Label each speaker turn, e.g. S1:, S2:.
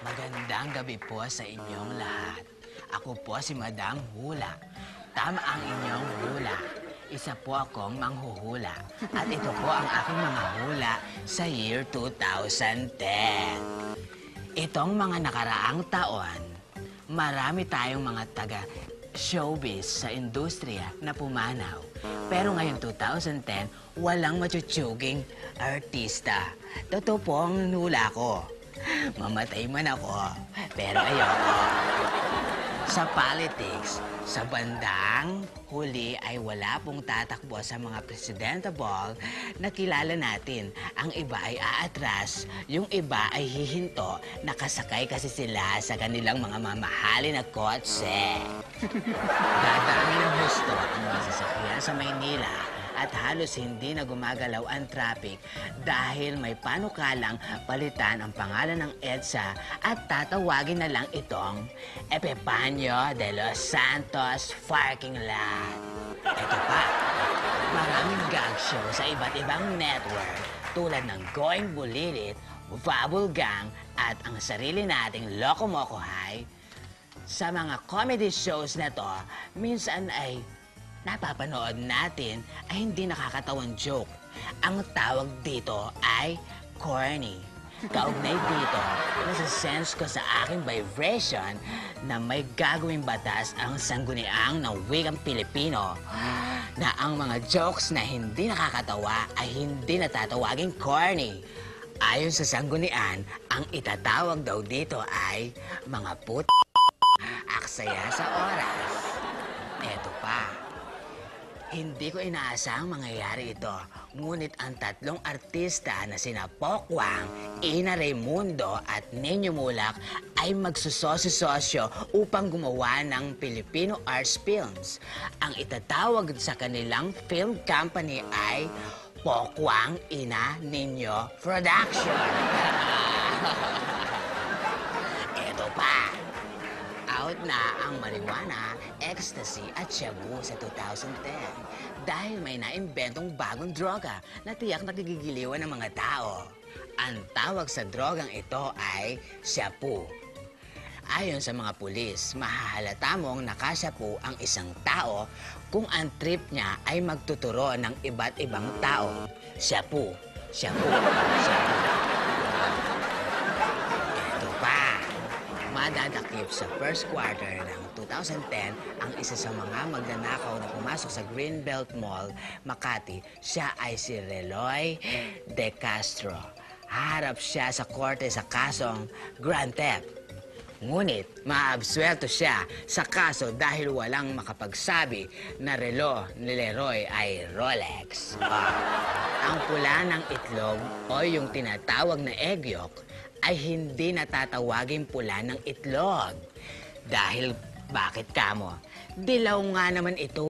S1: Magandang gabi po sa inyong lahat. Ako po si Madam Hula. Tama ang inyong hula. Isa po akong manghuhula. At ito po ang aking mga hula sa year 2010. Itong mga nakaraang taon, marami tayong mga taga-showbiz sa industriya na pumanaw. Pero ngayon 2010, walang machuchuging artista. Totoo po ang hula ko. Mamatay man ako, pero ayoko. Sa politics, sa bandang huli ay wala pong tatakbo sa mga presidentable na kilala natin. Ang iba ay aatras, yung iba ay hihinto, nakasakay kasi sila sa kanilang mga mamahalin na kotse. Dadami ng husto ang mga sasakyan sa Maynila at halos hindi na gumagalaw ang traffic dahil may panukalang palitan ang pangalan ng EDSA at tatawagin na lang itong Epifanio de los Santos Parking Lot. Ito pa, maraming gag show sa iba't ibang network tulad ng Going Bulilit, Bubble Gang at ang sarili nating Loco Moco High. Sa mga comedy shows na to, minsan ay napapanood natin ay hindi nakakatawang joke. Ang tawag dito ay corny. Kaugnay dito, nasa-sense ko sa aking vibration na may gagawing batas ang sangguniang ng wikang Pilipino na ang mga jokes na hindi nakakatawa ay hindi natatawaging corny. Ayon sa sanggunian, ang itatawag daw dito ay mga aksaya sa oras. Eto pa. Hindi ko inaasahang mangyayari ito. Ngunit ang tatlong artista na sina Pokwang, Ina Raimundo at Nino Mulak ay magsusosyo-sosyo upang gumawa ng Filipino Arts Films. Ang itatawag sa kanilang film company ay Pokwang Ina Nino Production. Eto pa. Out na ang marijuana, ecstasy at shabu sa 2010 dahil may naimbentong bagong droga na tiyak nagigiliwan ng mga tao. Ang tawag sa drogang ito ay shabu. Ayon sa mga pulis, mahahalata mong nakashabu ang isang tao kung ang trip niya ay magtuturo ng iba't ibang tao. Shabu, shabu, shabu. Ito pa. Madadakip sa first quarter ng 2010 ang isa sa mga magnanakaw na pumasok sa Greenbelt Mall, Makati. Siya ay si Reloy De Castro. Haharap siya sa korte sa kasong Grand Theft. Ngunit, maabsuelto siya sa kaso dahil walang makapagsabi na relo ni Leroy ay Rolex. Ang pula ng itlog o yung tinatawag na egg yolk ay hindi natatawaging pula ng itlog. Dahil bakit kamo? Dilaw nga naman ito.